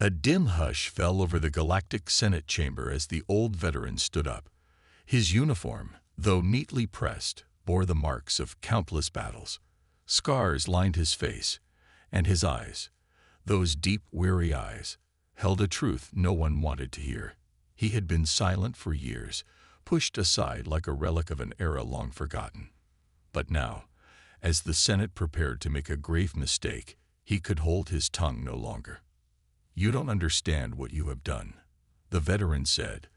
A dim hush fell over the galactic Senate chamber as the old veteran stood up. His uniform, though neatly pressed, bore the marks of countless battles. Scars lined his face, and his eyes, those deep, weary eyes, held a truth no one wanted to hear. He had been silent for years, pushed aside like a relic of an era long forgotten. But now, as the Senate prepared to make a grave mistake, he could hold his tongue no longer. "You don't understand what you have done," the veteran said,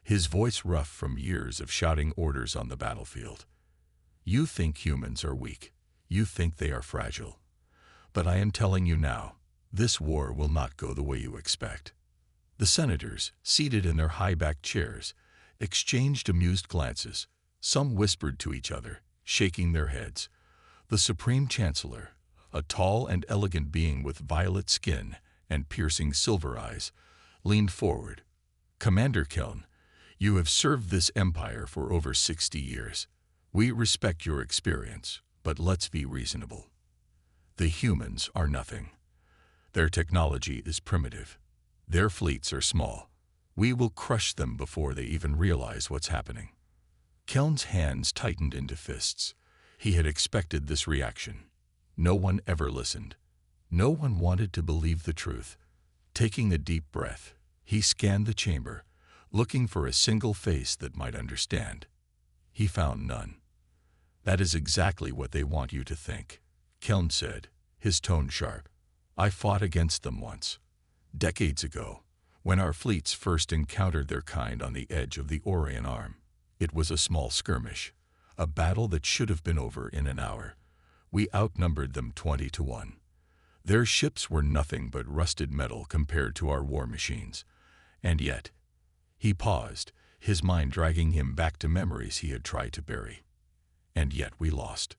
his voice rough from years of shouting orders on the battlefield. "You think humans are weak. You think they are fragile. But I am telling you now, this war will not go the way you expect." The senators, seated in their high-backed chairs, exchanged amused glances. Some whispered to each other, shaking their heads. The Supreme Chancellor, a tall and elegant being with violet skin and piercing silver eyes, leaned forward. "Commander Keln, you have served this empire for over 60 years. We respect your experience, but let's be reasonable. The humans are nothing. Their technology is primitive. Their fleets are small. We will crush them before they even realize what's happening." Keln's hands tightened into fists. He had expected this reaction. No one ever listened. No one wanted to believe the truth. Taking a deep breath, he scanned the chamber, looking for a single face that might understand. He found none. "That is exactly what they want you to think," Keln said, his tone sharp. "I fought against them once. Decades ago, when our fleets first encountered their kind on the edge of the Orion Arm. It was a small skirmish, a battle that should have been over in an hour. We outnumbered them 20 to 1. Their ships were nothing but rusted metal compared to our war machines. And yet," he paused, his mind dragging him back to memories he had tried to bury. "And yet we lost."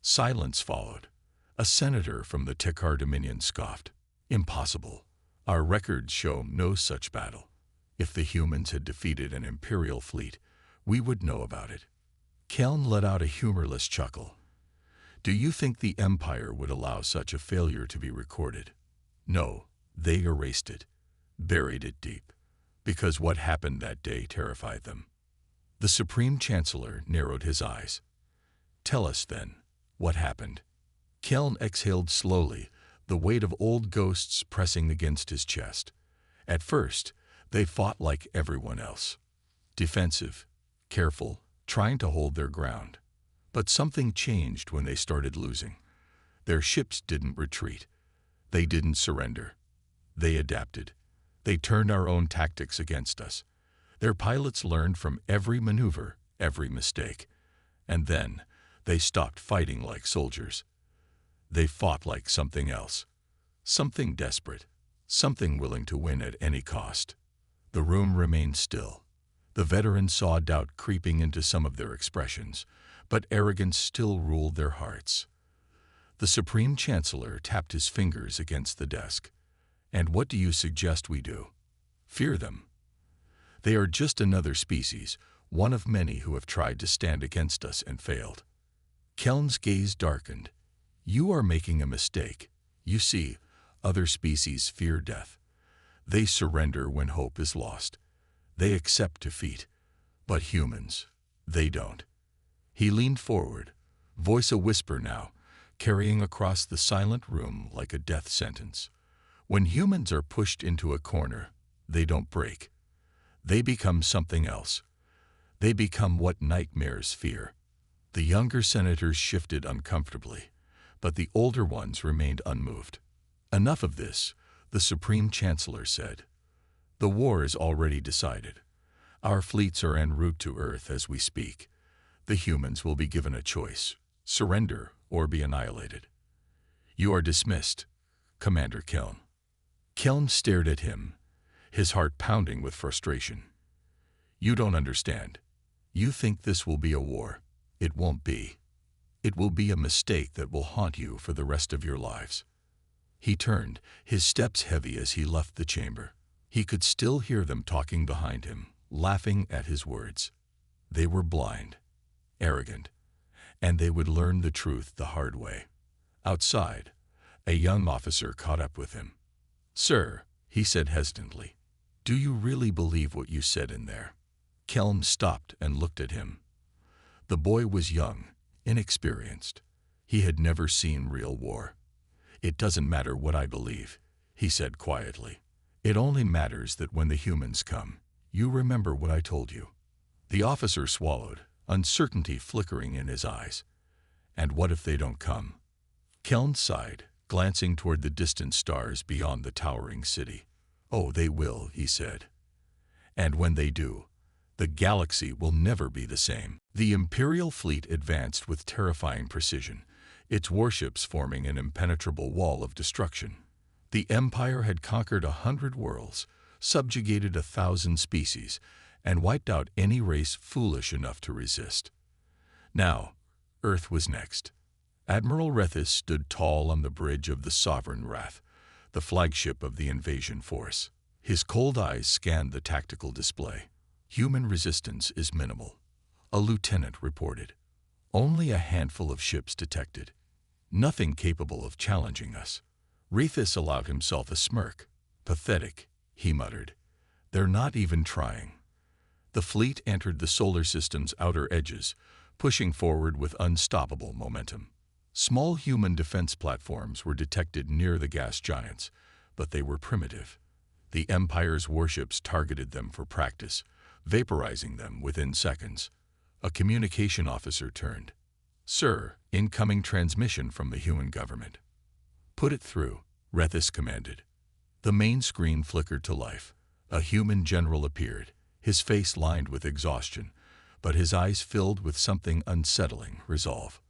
Silence followed. A senator from the Tekar Dominion scoffed. "Impossible. Our records show no such battle. If the humans had defeated an Imperial fleet, we would know about it." Keln let out a humorless chuckle. "Do you think the Empire would allow such a failure to be recorded? No, they erased it, buried it deep, because what happened that day terrified them." The Supreme Chancellor narrowed his eyes. "Tell us, then, what happened?" Keln exhaled slowly, the weight of old ghosts pressing against his chest. "At first, they fought like everyone else. Defensive, careful, trying to hold their ground. But something changed when they started losing. Their ships didn't retreat. They didn't surrender. They adapted. They turned our own tactics against us. Their pilots learned from every maneuver, every mistake. And then, they stopped fighting like soldiers. They fought like something else. Something desperate. Something willing to win at any cost." The room remained still. The veterans saw doubt creeping into some of their expressions, but arrogance still ruled their hearts. The Supreme Chancellor tapped his fingers against the desk. "And what do you suggest we do? Fear them? They are just another species, one of many who have tried to stand against us and failed." Keln's gaze darkened. "You are making a mistake. You see, other species fear death. They surrender when hope is lost. They accept defeat. But humans, they don't." He leaned forward, voice a whisper now, carrying across the silent room like a death sentence. "When humans are pushed into a corner, they don't break. They become something else. They become what nightmares fear." The younger senators shifted uncomfortably, but the older ones remained unmoved. "Enough of this," the Supreme Chancellor said. "The war is already decided. Our fleets are en route to Earth as we speak. The humans will be given a choice: surrender or be annihilated. You are dismissed, Commander Keln." Keln stared at him, his heart pounding with frustration. "You don't understand. You think this will be a war. It won't be. It will be a mistake that will haunt you for the rest of your lives." He turned, his steps heavy as he left the chamber. He could still hear them talking behind him, laughing at his words. They were blind, arrogant, and they would learn the truth the hard way. Outside, a young officer caught up with him. "Sir," he said hesitantly. "Do you really believe what you said in there?" Kelm stopped and looked at him. The boy was young, inexperienced. He had never seen real war. "It doesn't matter what I believe," he said quietly. "It only matters that when the humans come, you remember what I told you." The officer swallowed, uncertainty flickering in his eyes. "And what if they don't come?" Kelm sighed, glancing toward the distant stars beyond the towering city. "Oh, they will," he said. "And when they do, the galaxy will never be the same." The Imperial fleet advanced with terrifying precision, its warships forming an impenetrable wall of destruction. The Empire had conquered 100 worlds, subjugated 1,000 species, and wiped out any race foolish enough to resist. Now, Earth was next. Admiral Rethys stood tall on the bridge of the Sovereign Wrath, the flagship of the invasion force. His cold eyes scanned the tactical display. "Human resistance is minimal," a lieutenant reported. "Only a handful of ships detected. Nothing capable of challenging us." Rethys allowed himself a smirk. "Pathetic," he muttered. "They're not even trying." The fleet entered the solar system's outer edges, pushing forward with unstoppable momentum. Small human defense platforms were detected near the gas giants, but they were primitive. The Empire's warships targeted them for practice, vaporizing them within seconds. A communication officer turned. "Sir, incoming transmission from the human government." "Put it through," Rethys commanded. The main screen flickered to life. A human general appeared, his face lined with exhaustion, but his eyes filled with something unsettling resolve.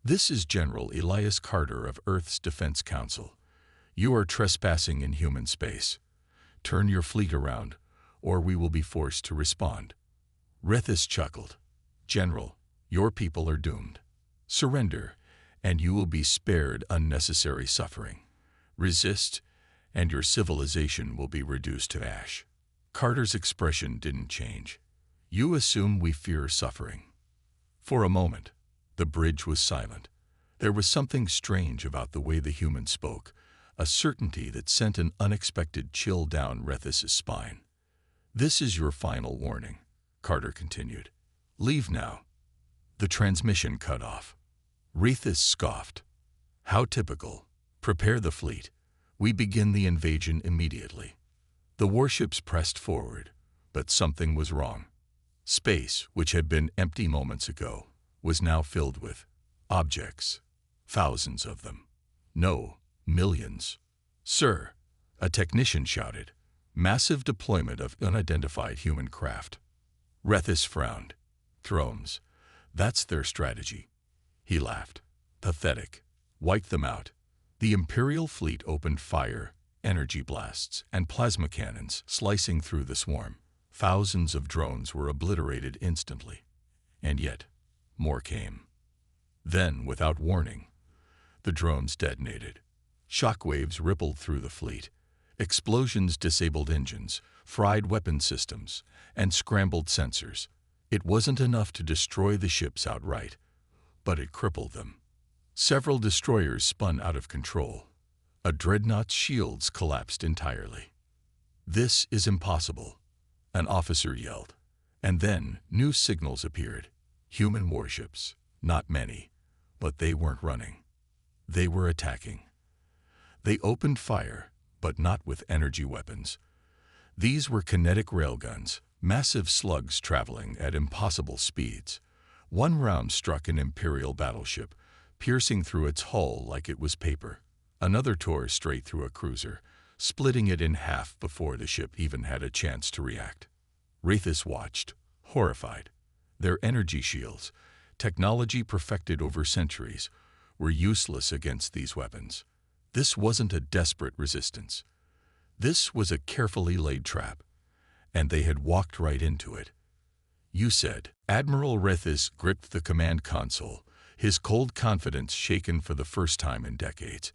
"This is General Elias Carter of Earth's Defense Council. You are trespassing in human space. Turn your fleet around, or we will be forced to respond." Rethys chuckled. "General, your people are doomed. Surrender, and you will be spared unnecessary suffering. Resist, and your civilization will be reduced to ash." Carter's expression didn't change. "You assume we fear suffering." For a moment, the bridge was silent. There was something strange about the way the human spoke, a certainty that sent an unexpected chill down Rethys' spine. "This is your final warning," Carter continued. "Leave now." The transmission cut off. Rethys scoffed. "How typical. Prepare the fleet. We begin the invasion immediately." The warships pressed forward, but something was wrong. Space, which had been empty moments ago, was now filled with objects, thousands of them. No, millions. "Sir," a technician shouted, "massive deployment of unidentified human craft." Rethys frowned. "Thrones. That's their strategy." He laughed. "Pathetic. Wipe them out." The Imperial fleet opened fire, energy blasts, and plasma cannons slicing through the swarm. Thousands of drones were obliterated instantly. And yet, more came. Then, without warning, the drones detonated. Shockwaves rippled through the fleet. Explosions disabled engines, fried weapon systems, and scrambled sensors. It wasn't enough to destroy the ships outright, but it crippled them. Several destroyers spun out of control. A dreadnought's shields collapsed entirely. "This is impossible," an officer yelled. And then new signals appeared. Human warships, not many, but they weren't running. They were attacking. They opened fire, but not with energy weapons. These were kinetic railguns, massive slugs traveling at impossible speeds. One round struck an Imperial battleship, piercing through its hull like it was paper. Another tore straight through a cruiser, splitting it in half before the ship even had a chance to react. Rethys watched, horrified. Their energy shields, technology perfected over centuries, were useless against these weapons. This wasn't a desperate resistance. This was a carefully laid trap, and they had walked right into it. "You said." Admiral Rethys gripped the command console, his cold confidence shaken for the first time in decades.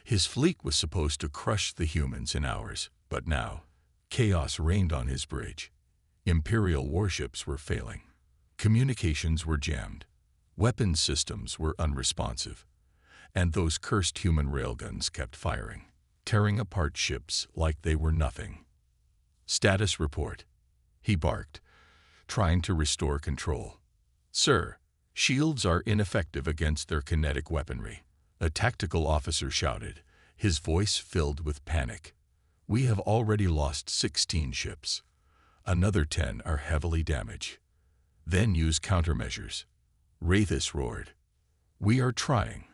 His fleet was supposed to crush the humans in hours, but now, chaos reigned on his bridge. Imperial warships were failing. Communications were jammed. Weapons systems were unresponsive. And those cursed human railguns kept firing. tearing apart ships like they were nothing. "Status report," he barked, trying to restore control. "Sir, shields are ineffective against their kinetic weaponry," a tactical officer shouted, his voice filled with panic. "We have already lost 16 ships. Another 10 are heavily damaged. Then use countermeasures." Rathis roared. "We are trying,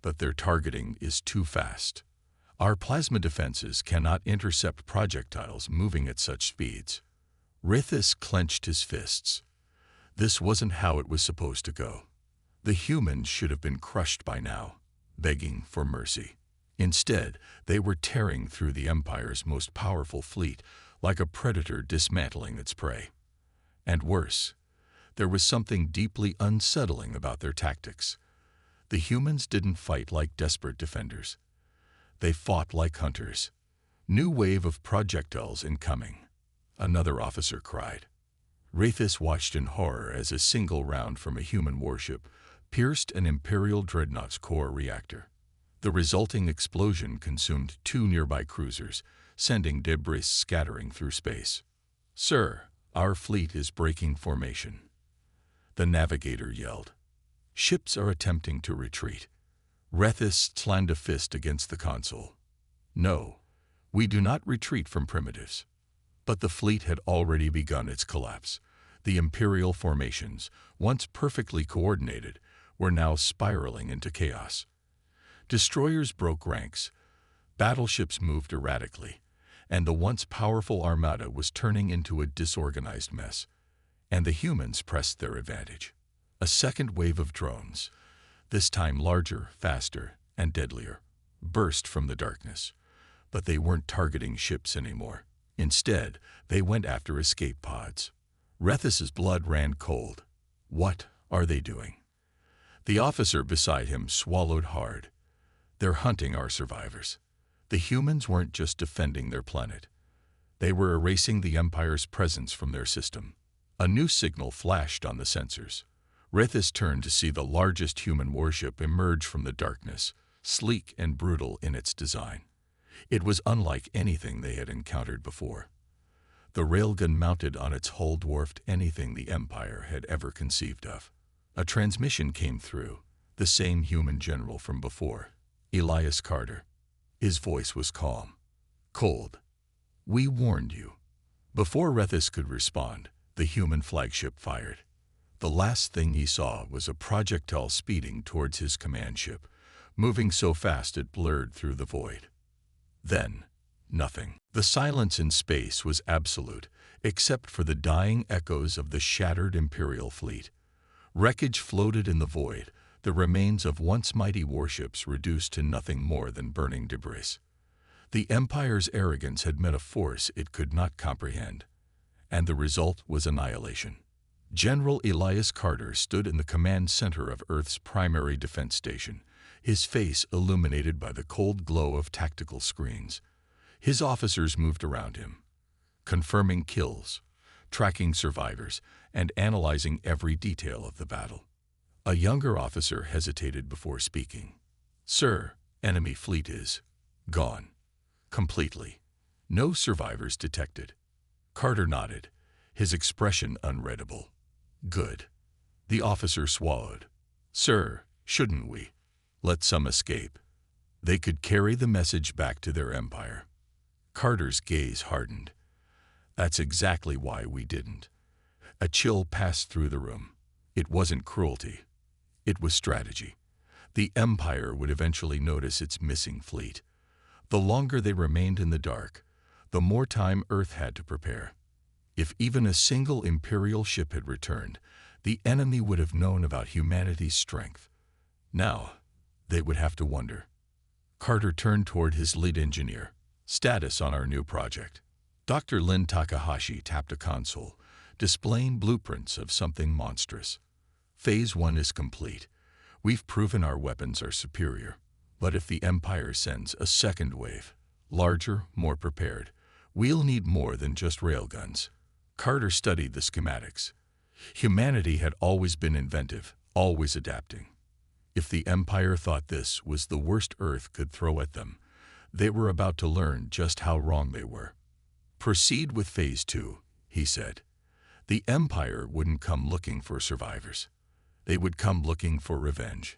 but their targeting is too fast. Our plasma defenses cannot intercept projectiles moving at such speeds." Rathis clenched his fists. This wasn't how it was supposed to go. The humans should have been crushed by now, begging for mercy. Instead, they were tearing through the Empire's most powerful fleet like a predator dismantling its prey. And worse, there was something deeply unsettling about their tactics. The humans didn't fight like desperate defenders. They fought like hunters. "New wave of projectiles incoming," another officer cried. Rathis watched in horror as a single round from a human warship pierced an Imperial dreadnought's core reactor. The resulting explosion consumed 2 nearby cruisers, sending debris scattering through space. "Sir, our fleet is breaking formation," the navigator yelled. "Ships are attempting to retreat." Rathis slammed a fist against the console. "No, we do not retreat from primitives." But the fleet had already begun its collapse. The Imperial formations, once perfectly coordinated, were now spiraling into chaos. Destroyers broke ranks, battleships moved erratically, and the once powerful armada was turning into a disorganized mess. And the humans pressed their advantage. A second wave of drones, this time larger, faster, and deadlier, burst from the darkness. But they weren't targeting ships anymore. Instead, they went after escape pods. Rathis's blood ran cold. What are they doing? The officer beside him swallowed hard. "They're hunting our survivors." The humans weren't just defending their planet. They were erasing the Empire's presence from their system. A new signal flashed on the sensors. Rathis turned to see the largest human warship emerge from the darkness, sleek and brutal in its design. It was unlike anything they had encountered before. The railgun mounted on its hull dwarfed anything the Empire had ever conceived of. A transmission came through, the same human general from before, Elias Carter. His voice was calm, cold. "We warned you." Before Rathis could respond, the human flagship fired. The last thing he saw was a projectile speeding towards his command ship, moving so fast it blurred through the void. Then, nothing. The silence in space was absolute, except for the dying echoes of the shattered Imperial fleet. Wreckage floated in the void, the remains of once mighty warships reduced to nothing more than burning debris. The Empire's arrogance had met a force it could not comprehend, and the result was annihilation. General Elias Carter stood in the command center of Earth's primary defense station, his face illuminated by the cold glow of tactical screens. His officers moved around him, confirming kills, tracking survivors, and analyzing every detail of the battle. A younger officer hesitated before speaking. "Sir, enemy fleet is gone. Completely. No survivors detected." Carter nodded, his expression unreadable. "Good." The officer swallowed. "Sir, shouldn't we let some escape? They could carry the message back to their empire." Carter's gaze hardened. "That's exactly why we didn't." A chill passed through the room. It wasn't cruelty. It was strategy. The Empire would eventually notice its missing fleet. The longer they remained in the dark, the more time Earth had to prepare. If even a single Imperial ship had returned, the enemy would have known about humanity's strength. Now, they would have to wonder. Carter turned toward his lead engineer. "Status on our new project." Dr. Lin Takahashi tapped a console, displaying blueprints of something monstrous. "Phase 1 is complete. We've proven our weapons are superior. But if the Empire sends a second wave, larger, more prepared, we'll need more than just railguns." Carter studied the schematics. Humanity had always been inventive, always adapting. If the Empire thought this was the worst Earth could throw at them, They were about to learn just how wrong they were. "Proceed with Phase 2, he said. The Empire wouldn't come looking for survivors. They would come looking for revenge.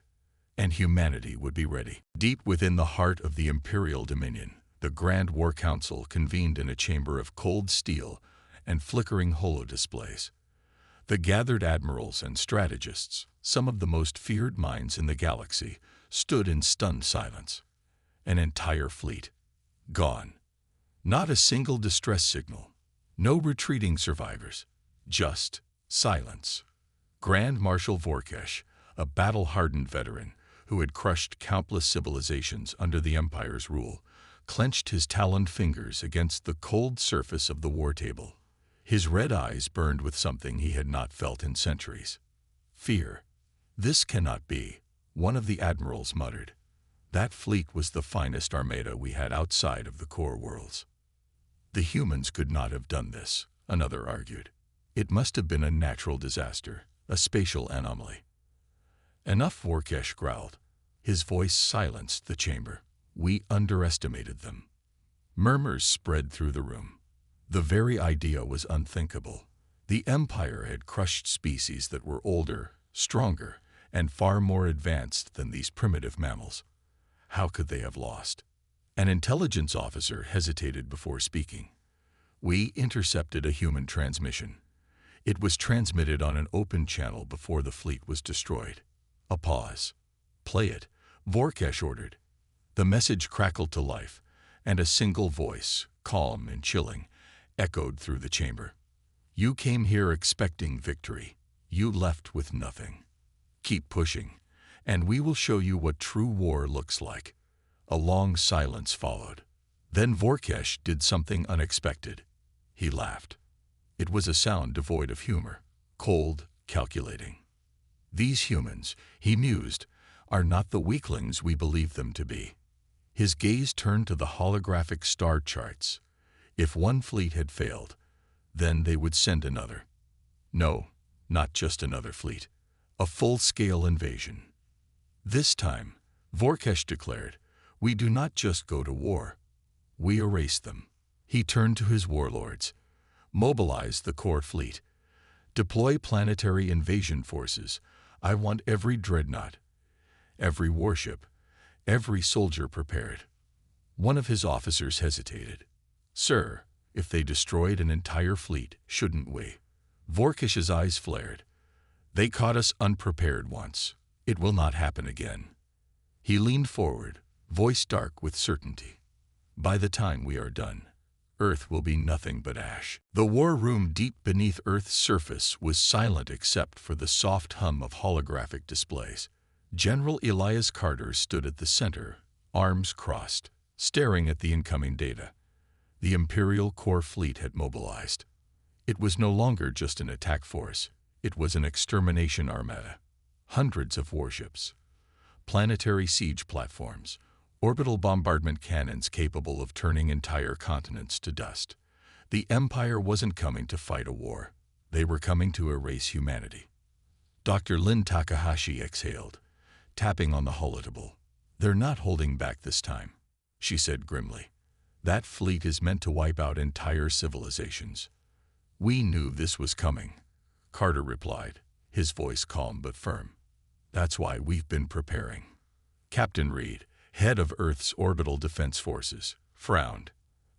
And humanity would be ready." Deep within the heart of the Imperial Dominion, the Grand War Council convened in a chamber of cold steel and flickering holodisplays. The gathered admirals and strategists, some of the most feared minds in the galaxy, stood in stunned silence. An entire fleet. Gone. Not a single distress signal. No retreating survivors. Just silence. Grand Marshal Vorkesh, a battle-hardened veteran who had crushed countless civilizations under the Empire's rule, clenched his taloned fingers against the cold surface of the war table. His red eyes burned with something he had not felt in centuries. Fear. "This cannot be," one of the admirals muttered. "That fleet was the finest armada we had outside of the core worlds." "The humans could not have done this," another argued. "It must have been a natural disaster, a spatial anomaly." "Enough," Vorkesh growled. His voice silenced the chamber. "We underestimated them." Murmurs spread through the room. The very idea was unthinkable. The Empire had crushed species that were older, stronger, and far more advanced than these primitive mammals. How could they have lost? An intelligence officer hesitated before speaking. "We intercepted a human transmission. It was transmitted on an open channel before the fleet was destroyed." A pause. "Play it," Vorkesh ordered. The message crackled to life, and a single voice, calm and chilling, echoed through the chamber. "You came here expecting victory. You left with nothing. Keep pushing, and we will show you what true war looks like." A long silence followed. Then Vorkesh did something unexpected. He laughed. It was a sound devoid of humor, cold, calculating. "These humans," he mused, "are not the weaklings we believe them to be." His gaze turned to the holographic star charts. If one fleet had failed, then they would send another. No, not just another fleet. A full-scale invasion. "This time," Vorkesh declared, "we do not just go to war. We erase them." He turned to his warlords. "Mobilize the core fleet. Deploy planetary invasion forces. I want every dreadnought, every warship, every soldier prepared." One of his officers hesitated. "Sir, if they destroyed an entire fleet, shouldn't we?" Vorkesh's eyes flared. "They caught us unprepared once. It will not happen again." He leaned forward, voice dark with certainty. "By the time we are done, Earth will be nothing but ash." The war room deep beneath Earth's surface was silent except for the soft hum of holographic displays. General Elias Carter stood at the center, arms crossed, staring at the incoming data. The Imperial Core Fleet had mobilized. It was no longer just an attack force. It was an extermination armada. Hundreds of warships, planetary siege platforms, orbital bombardment cannons capable of turning entire continents to dust. The Empire wasn't coming to fight a war. They were coming to erase humanity. Dr. Lin Takahashi exhaled, tapping on the holotable. "They're not holding back this time," she said grimly. "That fleet is meant to wipe out entire civilizations." "We knew this was coming," Carter replied, his voice calm but firm. "That's why we've been preparing." Captain Reed, head of Earth's orbital defense forces, frowned.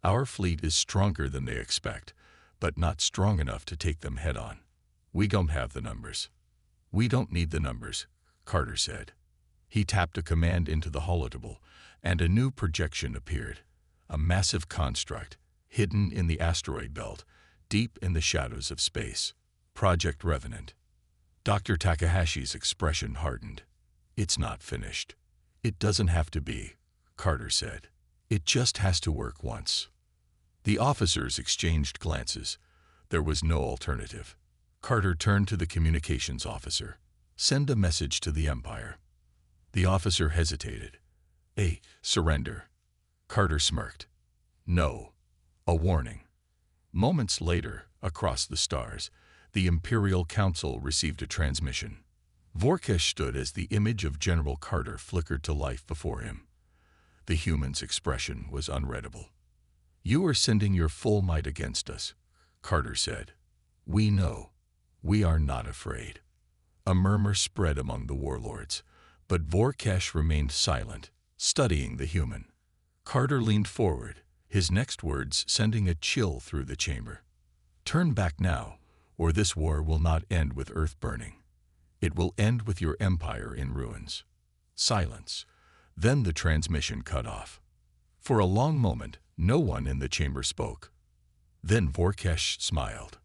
"Our fleet is stronger than they expect, but not strong enough to take them head-on. We don't have the numbers." "We don't need the numbers," Carter said. He tapped a command into the holotable, and a new projection appeared. A massive construct, hidden in the asteroid belt, deep in the shadows of space. Project Revenant. Dr. Takahashi's expression hardened. "It's not finished." "It doesn't have to be," Carter said. "It just has to work once." The officers exchanged glances. There was no alternative. Carter turned to the communications officer. "Send a message to the Empire." The officer hesitated. Surrender." Carter smirked. "No. A warning." Moments later, across the stars, the Imperial Council received a transmission. Vorkesh stood as the image of General Carter flickered to life before him. The human's expression was unreadable. "You are sending your full might against us," Carter said. "We know. We are not afraid." A murmur spread among the warlords, but Vorkesh remained silent, studying the human. Carter leaned forward, his next words sending a chill through the chamber. "Turn back now, or this war will not end with Earth burning. It will end with your empire in ruins." Silence. Then the transmission cut off. For a long moment, no one in the chamber spoke. Then Vorkesh smiled.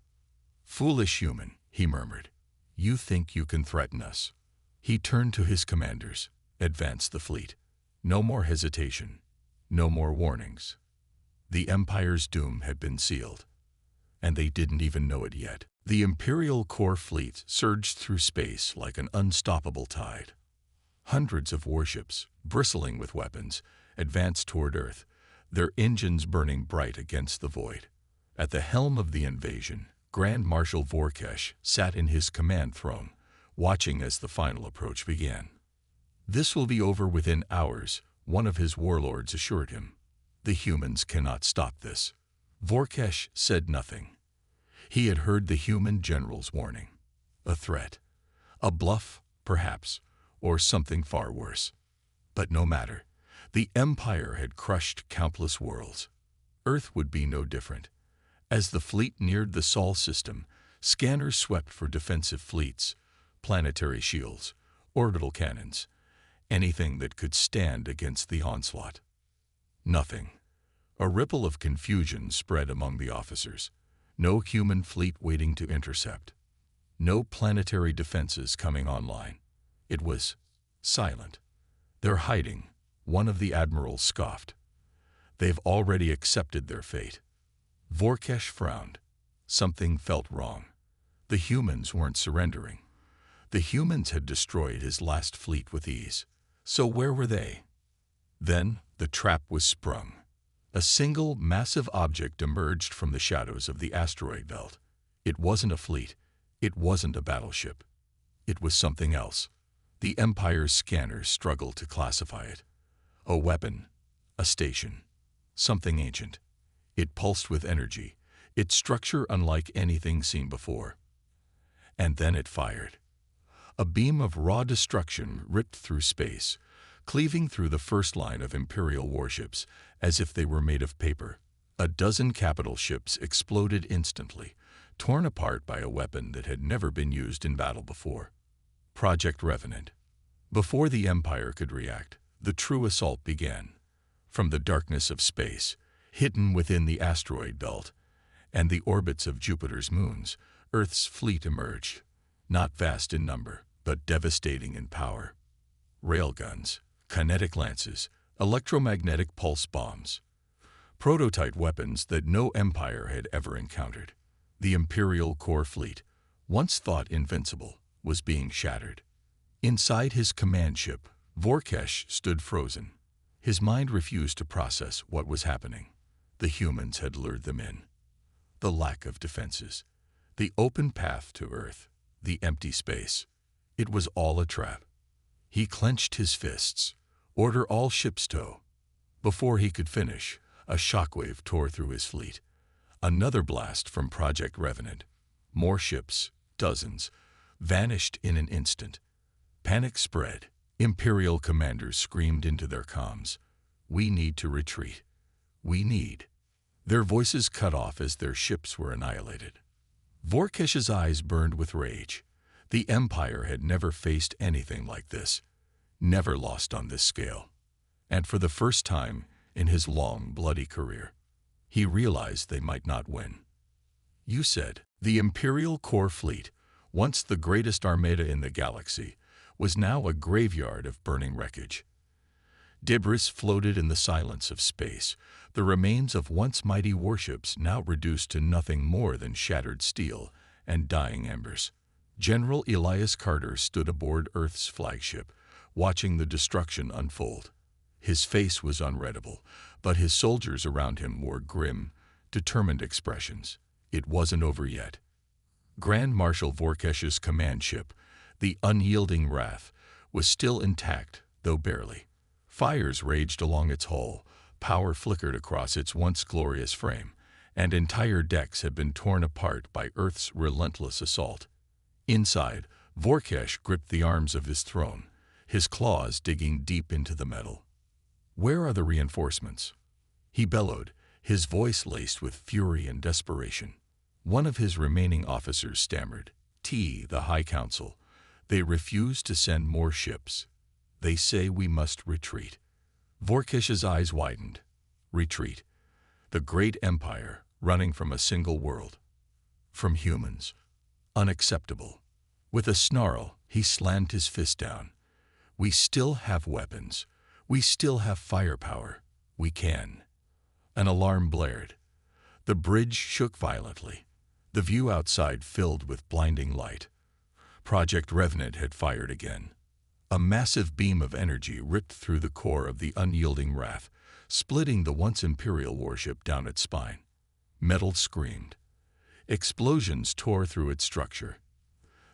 "Foolish human," he murmured. "You think you can threaten us." He turned to his commanders. "Advance the fleet. No more hesitation. No more warnings." The Empire's doom had been sealed, and they didn't even know it yet. The Imperial Core fleet surged through space like an unstoppable tide. Hundreds of warships, bristling with weapons, advanced toward Earth, their engines burning bright against the void. At the helm of the invasion, Grand Marshal Vorkesh sat in his command throne, watching as the final approach began. "This will be over within hours," one of his warlords assured him. "The humans cannot stop this." Vorkesh said nothing. He had heard the human general's warning. A threat. A bluff, perhaps, or something far worse. But no matter. The Empire had crushed countless worlds. Earth would be no different. As the fleet neared the Sol system, scanners swept for defensive fleets, planetary shields, orbital cannons, anything that could stand against the onslaught. Nothing. A ripple of confusion spread among the officers. No human fleet waiting to intercept. No planetary defenses coming online. It was silent. "They're hiding," one of the admirals scoffed. "They've already accepted their fate." Vorkesh frowned. Something felt wrong. The humans weren't surrendering. The humans had destroyed his last fleet with ease. So where were they? Then the trap was sprung. A single, massive object emerged from the shadows of the asteroid belt. It wasn't a fleet. It wasn't a battleship. It was something else. The Empire's scanners struggled to classify it. A weapon. A station. Something ancient. It pulsed with energy, its structure unlike anything seen before. And then it fired. A beam of raw destruction ripped through space, cleaving through the first line of Imperial warships as if they were made of paper. A dozen capital ships exploded instantly, torn apart by a weapon that had never been used in battle before. Project Revenant. Before the Empire could react, the true assault began. From the darkness of space, hidden within the asteroid belt and the orbits of Jupiter's moons, Earth's fleet emerged, not vast in number, but devastating in power. Railguns, kinetic lances, electromagnetic pulse bombs. Prototype weapons that no empire had ever encountered. The Imperial Core fleet, once thought invincible, was being shattered. Inside his command ship, Vorkesh stood frozen. His mind refused to process what was happening. The humans had lured them in. The lack of defenses. The open path to Earth. The empty space. It was all a trap. He clenched his fists. "Order all ships tow." Before he could finish, a shockwave tore through his fleet. Another blast from Project Revenant. More ships, dozens, vanished in an instant. Panic spread. Imperial commanders screamed into their comms. "We need to retreat. We need." Their voices cut off as their ships were annihilated. Vorkesh's eyes burned with rage. The Empire had never faced anything like this, never lost on this scale. And for the first time in his long, bloody career, he realized they might not win. "You said," the Imperial Core fleet, once the greatest armada in the galaxy, was now a graveyard of burning wreckage. Debris floated in the silence of space, the remains of once mighty warships now reduced to nothing more than shattered steel and dying embers. General Elias Carter stood aboard Earth's flagship, watching the destruction unfold. His face was unreadable, but his soldiers around him wore grim, determined expressions. It wasn't over yet. Grand Marshal Vorkesh's command ship, the unyielding Wrath, was still intact, though barely. Fires raged along its hull, power flickered across its once glorious frame, and entire decks had been torn apart by Earth's relentless assault. Inside, Vorkesh gripped the arms of his throne, his claws digging deep into the metal. "Where are the reinforcements?" he bellowed, his voice laced with fury and desperation. One of his remaining officers stammered, "The High Council. They refuse to send more ships. They say we must retreat." Vorkesh's eyes widened. Retreat. The great empire, running from a single world. From humans. Unacceptable. With a snarl, he slammed his fist down. "We still have weapons. We still have firepower. We can." An alarm blared. The bridge shook violently. The view outside filled with blinding light. Project Revenant had fired again. A massive beam of energy ripped through the core of the unyielding Wrath, splitting the once Imperial warship down its spine. Metal screamed. Explosions tore through its structure.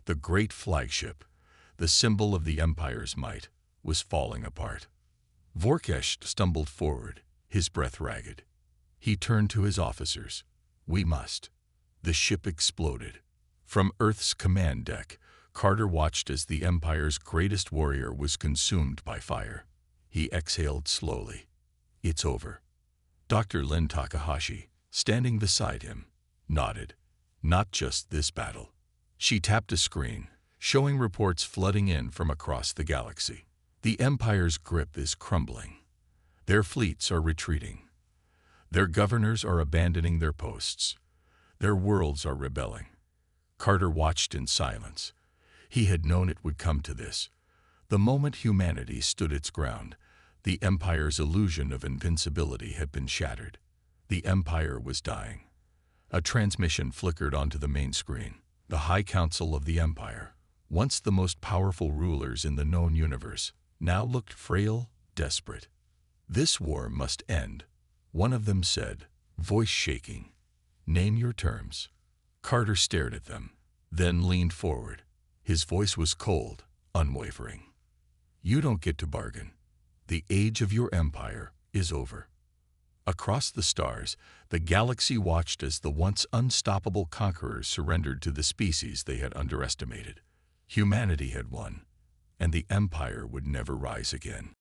The great flagship, the symbol of the Empire's might, was falling apart. Vorkesh stumbled forward, his breath ragged. He turned to his officers. "We must." The ship exploded. From Earth's command deck, Carter watched as the Empire's greatest warrior was consumed by fire. He exhaled slowly. "It's over." Dr. Lin Takahashi, standing beside him, nodded. "Not just this battle." She tapped a screen, showing reports flooding in from across the galaxy. "The Empire's grip is crumbling. Their fleets are retreating. Their governors are abandoning their posts. Their worlds are rebelling." Carter watched in silence. He had known it would come to this. The moment humanity stood its ground, the Empire's illusion of invincibility had been shattered. The Empire was dying. A transmission flickered onto the main screen. The High Council of the Empire, once the most powerful rulers in the known universe, now looked frail, desperate. "This war must end," one of them said, voice shaking. "Name your terms." Carter stared at them, then leaned forward. His voice was cold, unwavering. "You don't get to bargain. The age of your empire is over." Across the stars, the galaxy watched as the once unstoppable conquerors surrendered to the species they had underestimated. Humanity had won, and the Empire would never rise again.